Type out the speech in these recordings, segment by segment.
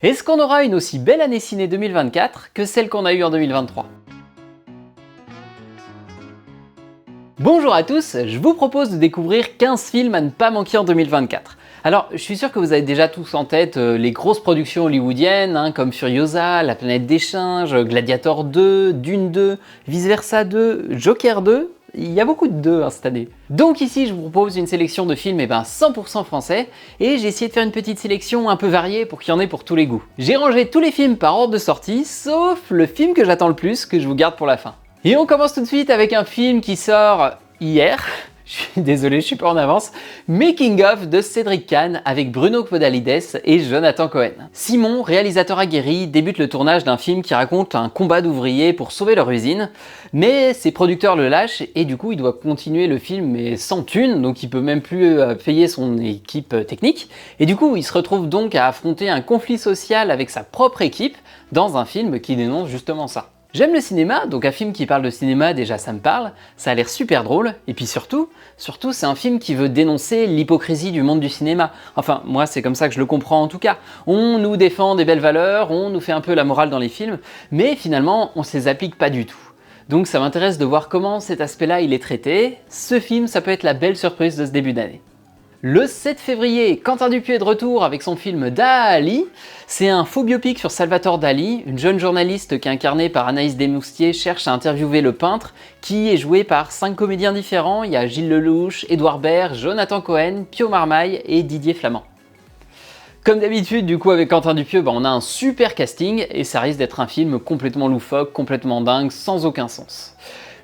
Est-ce qu'on aura une aussi belle année ciné 2024 que celle qu'on a eue en 2023? Bonjour à tous, je vous propose de découvrir 15 films à ne pas manquer en 2024. Alors, je suis sûr que vous avez déjà tous en tête les grosses productions hollywoodiennes, comme Furiosa, La planète des singes, Gladiator 2, Dune 2, Vice Versa 2, Joker 2. Il y a beaucoup de 2 cette année. Donc ici, je vous propose une sélection de films 100% français, et j'ai essayé de faire une petite sélection un peu variée pour qu'il y en ait pour tous les goûts. J'ai rangé tous les films par ordre de sortie, sauf le film que j'attends le plus, que je vous garde pour la fin. Et on commence tout de suite avec un film qui sort hier. Je suis désolé, je suis pas en avance. Making of de Cédric Kahn avec Bruno Podalides et Jonathan Cohen. Simon, réalisateur aguerri, débute le tournage d'un film qui raconte un combat d'ouvriers pour sauver leur usine, mais ses producteurs le lâchent et du coup il doit continuer le film mais sans thune, donc il peut même plus payer son équipe technique, et du coup il se retrouve donc à affronter un conflit social avec sa propre équipe dans un film qui dénonce justement ça. J'aime le cinéma, donc un film qui parle de cinéma, déjà ça me parle, ça a l'air super drôle, et puis surtout c'est un film qui veut dénoncer l'hypocrisie du monde du cinéma. Enfin, moi c'est comme ça que je le comprends en tout cas. On nous défend des belles valeurs, on nous fait un peu la morale dans les films, mais finalement on se les applique pas du tout. Donc ça m'intéresse de voir comment cet aspect-là il est traité. Ce film, ça peut être la belle surprise de ce début d'année. Le 7 février, Quentin Dupieux est de retour avec son film Dali. C'est un faux biopic sur Salvatore Dali. Une jeune journaliste qui est incarnée par Anaïs Desmoustiers cherche à interviewer le peintre, qui est joué par 5 comédiens différents. Il y a Gilles Lellouche, Édouard Baird, Jonathan Cohen, Pio Marmaille et Didier Flamand. Comme d'habitude, du coup, avec Quentin Dupieux, on a un super casting et ça risque d'être un film complètement loufoque, complètement dingue, sans aucun sens.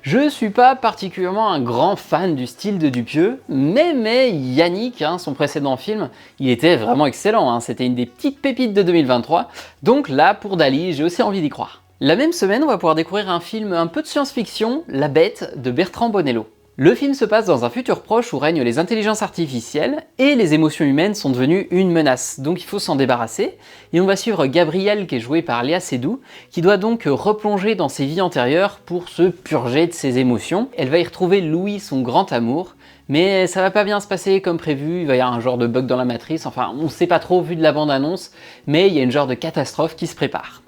Je suis pas particulièrement un grand fan du style de Dupieux, mais Yannick, son précédent film, il était vraiment excellent, c'était une des petites pépites de 2023, donc là, pour Dali, j'ai aussi envie d'y croire. La même semaine, on va pouvoir découvrir un film un peu de science-fiction, La Bête, de Bertrand Bonello. Le film se passe dans un futur proche où règnent les intelligences artificielles et les émotions humaines sont devenues une menace, donc il faut s'en débarrasser. Et on va suivre Gabrielle, qui est jouée par Léa Seydoux, qui doit donc replonger dans ses vies antérieures pour se purger de ses émotions. Elle va y retrouver Louis, son grand amour, mais ça va pas bien se passer comme prévu, il va y avoir un genre de bug dans la matrice, enfin on sait pas trop vu de la bande-annonce, mais il y a une genre de catastrophe qui se prépare.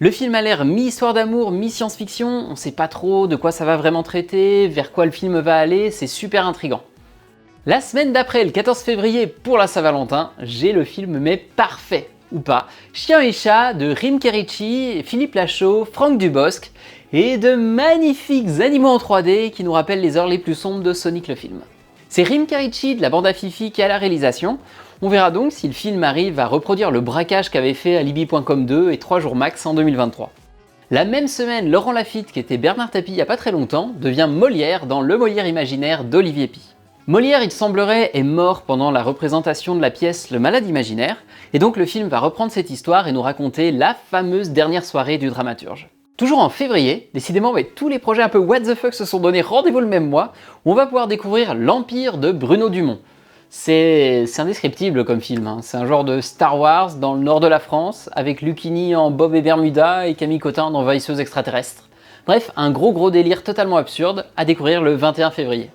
Le film a l'air mi-histoire d'amour, mi-science-fiction, on sait pas trop de quoi ça va vraiment traiter, vers quoi le film va aller, c'est super intriguant. La semaine d'après, le 14 février, pour la Saint-Valentin, j'ai le film mais parfait, ou pas, Chien et chat de Rim Kerici, Philippe Lachaud, Franck Dubosc, et de magnifiques animaux en 3D qui nous rappellent les heures les plus sombres de Sonic le film. C'est Rim Kerici de la bande à Fifi qui est à la réalisation. On verra donc si le film arrive à reproduire le braquage qu'avait fait Alibi.com 2 et 3 jours max en 2023. La même semaine, Laurent Lafitte, qui était Bernard Tapie il n'y a pas très longtemps, devient Molière dans Le Molière imaginaire d'Olivier Py. Molière, il semblerait, est mort pendant la représentation de la pièce Le Malade imaginaire, et donc le film va reprendre cette histoire et nous raconter la fameuse dernière soirée du dramaturge. Toujours en février, décidément tous les projets un peu what the fuck se sont donné rendez-vous le même mois, où on va pouvoir découvrir L'Empire de Bruno Dumont. C'est indescriptible comme film, c'est un genre de Star Wars dans le nord de la France, avec Lucchini en Bob et Bermuda et Camille Cotin en envahisseuse extraterrestre. Bref, un gros délire totalement absurde à découvrir le 21 février.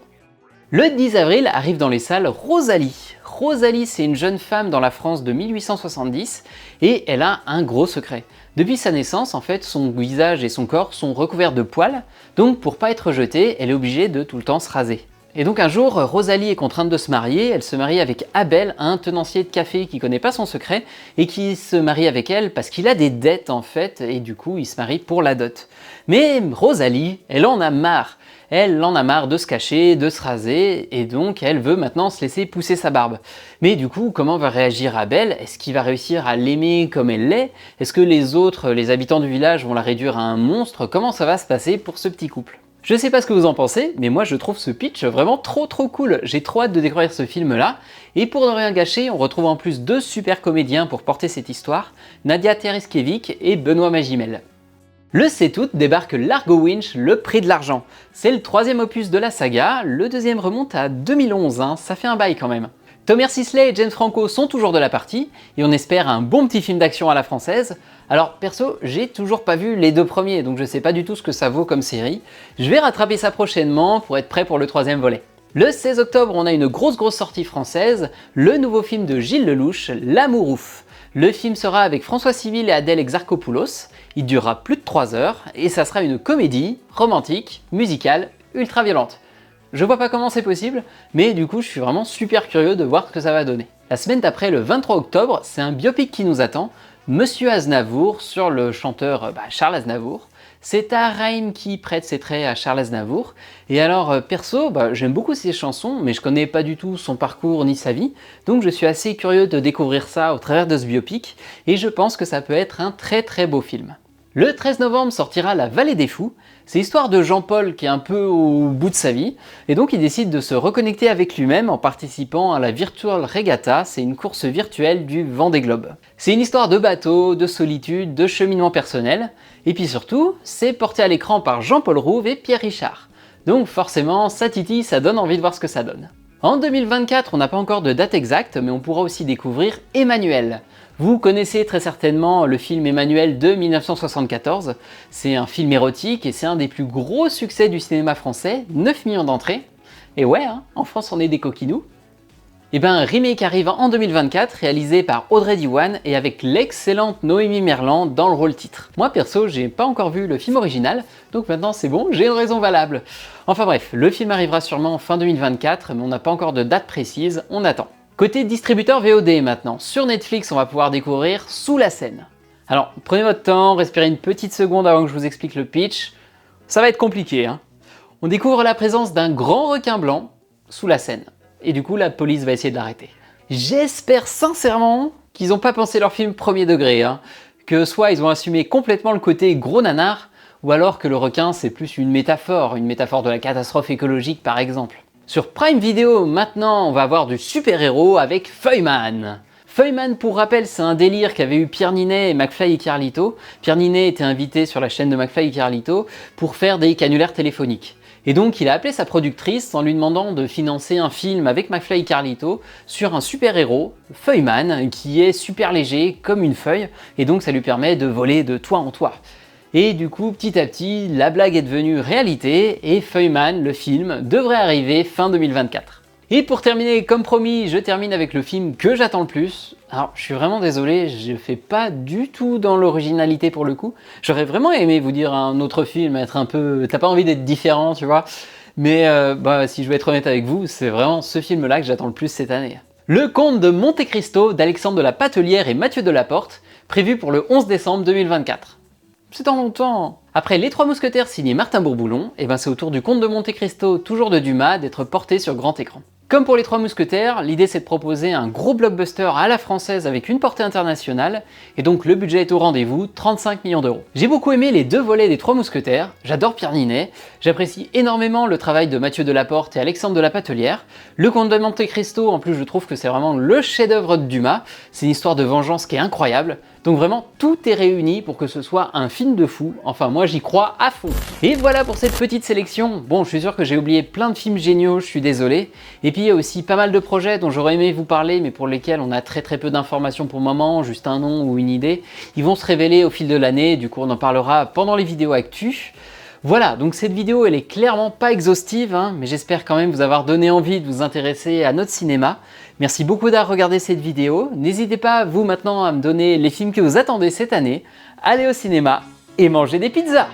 Le 10 avril arrive dans les salles Rosalie. Rosalie, c'est une jeune femme dans la France de 1870 et elle a un gros secret. Depuis sa naissance, en fait, son visage et son corps sont recouverts de poils, donc pour pas être jetée, elle est obligée de tout le temps se raser. Et donc un jour, Rosalie est contrainte de se marier, elle se marie avec Abel, un tenancier de café qui connaît pas son secret, et qui se marie avec elle parce qu'il a des dettes en fait, et du coup il se marie pour la dot. Mais Rosalie, elle en a marre. Elle en a marre de se cacher, de se raser, et donc elle veut maintenant se laisser pousser sa barbe. Mais du coup, comment va réagir Abel? Est-ce qu'il va réussir à l'aimer comme elle l'est? Est-ce que les autres, les habitants du village, vont la réduire à un monstre? Comment ça va se passer pour ce petit couple? Je sais pas ce que vous en pensez, mais moi je trouve ce pitch vraiment trop cool. J'ai trop hâte de découvrir ce film là, et pour ne rien gâcher, on retrouve en plus 2 super comédiens pour porter cette histoire, Nadia Tereskevich et Benoît Magimel. Le 7 août débarque Largo Winch, le prix de l'argent. C'est le 3e opus de la saga, le 2e remonte à 2011, ça fait un bail quand même. Thomas Sisley et James Franco sont toujours de la partie, et on espère un bon petit film d'action à la française. Alors perso, j'ai toujours pas vu les 2 premiers, donc je sais pas du tout ce que ça vaut comme série. Je vais rattraper ça prochainement pour être prêt pour le 3e volet. Le 16 octobre, on a une grosse sortie française, le nouveau film de Gilles Lellouche, L'amour ouf. Le film sera avec François Civil et Adèle Exarchopoulos, il durera plus de 3 heures et ça sera une comédie romantique, musicale, ultra violente. Je vois pas comment c'est possible, mais du coup je suis vraiment super curieux de voir ce que ça va donner. La semaine d'après, le 23 octobre, c'est un biopic qui nous attend, Monsieur Aznavour sur le chanteur Charles Aznavour. C'est Araïm qui prête ses traits à Charles Aznavour. Et alors perso, j'aime beaucoup ses chansons, mais je connais pas du tout son parcours ni sa vie, donc je suis assez curieux de découvrir ça au travers de ce biopic, et je pense que ça peut être un très beau film. Le 13 novembre sortira La Vallée des Fous. C'est l'histoire de Jean-Paul qui est un peu au bout de sa vie, et donc il décide de se reconnecter avec lui-même en participant à la Virtual Regatta, c'est une course virtuelle du Vendée Globe. C'est une histoire de bateau, de solitude, de cheminement personnel, et puis surtout, c'est porté à l'écran par Jean-Paul Rouve et Pierre Richard. Donc forcément, ça titille, ça donne envie de voir ce que ça donne. En 2024, on n'a pas encore de date exacte, mais on pourra aussi découvrir Emmanuel. Vous connaissez très certainement le film Emmanuel de 1974, c'est un film érotique et c'est un des plus gros succès du cinéma français, 9 millions d'entrées. Et ouais, en France on est des coquinous. Et ben un remake arrive en 2024, réalisé par Audrey Diwan et avec l'excellente Noémie Merlan dans le rôle titre. Moi perso, j'ai pas encore vu le film original, donc maintenant c'est bon, j'ai une raison valable. Enfin bref, le film arrivera sûrement fin 2024, mais on n'a pas encore de date précise, on attend. Côté distributeur VOD maintenant, sur Netflix on va pouvoir découvrir Sous la Seine. Alors prenez votre temps, respirez une petite seconde avant que je vous explique le pitch, ça va être compliqué. On découvre la présence d'un grand requin blanc sous la Seine, et du coup la police va essayer de l'arrêter. J'espère sincèrement qu'ils n'ont pas pensé leur film premier degré, que soit ils ont assumé complètement le côté gros nanar, ou alors que le requin c'est plus une métaphore de la catastrophe écologique par exemple. Sur Prime Video, maintenant, on va avoir du super-héros avec Feuilleman. Feuilleman, pour rappel, c'est un délire qu'avaient eu Pierre Ninet et McFly et Carlito. Pierre Ninet était invité sur la chaîne de McFly et Carlito pour faire des canulaires téléphoniques. Et donc, il a appelé sa productrice en lui demandant de financer un film avec McFly et Carlito sur un super-héros, Feuilleman, qui est super léger, comme une feuille, et donc ça lui permet de voler de toit en toit. Et du coup, petit à petit, la blague est devenue réalité et Feuilleman, le film, devrait arriver fin 2024. Et pour terminer, comme promis, je termine avec le film que j'attends le plus. Alors, je suis vraiment désolé, je fais pas du tout dans l'originalité pour le coup. J'aurais vraiment aimé vous dire un autre film, être un peu... T'as pas envie d'être différent, tu vois. Mais si je vais être honnête avec vous, c'est vraiment ce film-là que j'attends le plus cette année. Le Comte de Monte Cristo d'Alexandre de la Patellière et Mathieu Delaporte, prévu pour le 11 décembre 2024. C'est dans longtemps. Après Les Trois Mousquetaires signé Martin Bourboulon, c'est au tour du Comte de Monte Cristo, toujours de Dumas, d'être porté sur grand écran. Comme pour Les Trois Mousquetaires, l'idée c'est de proposer un gros blockbuster à la française avec une portée internationale, et donc le budget est au rendez-vous, 35 millions d'euros. J'ai beaucoup aimé les deux volets des Trois Mousquetaires, j'adore Pierre Ninet, j'apprécie énormément le travail de Mathieu Delaporte et Alexandre de la Patellière. Le Comte de Monte Cristo, en plus je trouve que c'est vraiment le chef-d'œuvre de Dumas, c'est une histoire de vengeance qui est incroyable, donc vraiment tout est réuni pour que ce soit un film de fou, enfin moi j'y crois à fond. Et voilà pour cette petite sélection. Bon, je suis sûr que j'ai oublié plein de films géniaux, je suis désolé. Et puis il y a aussi pas mal de projets dont j'aurais aimé vous parler, mais pour lesquels on a très peu d'informations pour le moment, juste un nom ou une idée. Ils vont se révéler au fil de l'année, du coup on en parlera pendant les vidéos actus. Voilà, donc cette vidéo elle est clairement pas exhaustive, mais j'espère quand même vous avoir donné envie de vous intéresser à notre cinéma. Merci beaucoup d'avoir regardé cette vidéo. N'hésitez pas, vous maintenant, à me donner les films que vous attendez cette année. Allez au cinéma et mangez des pizzas!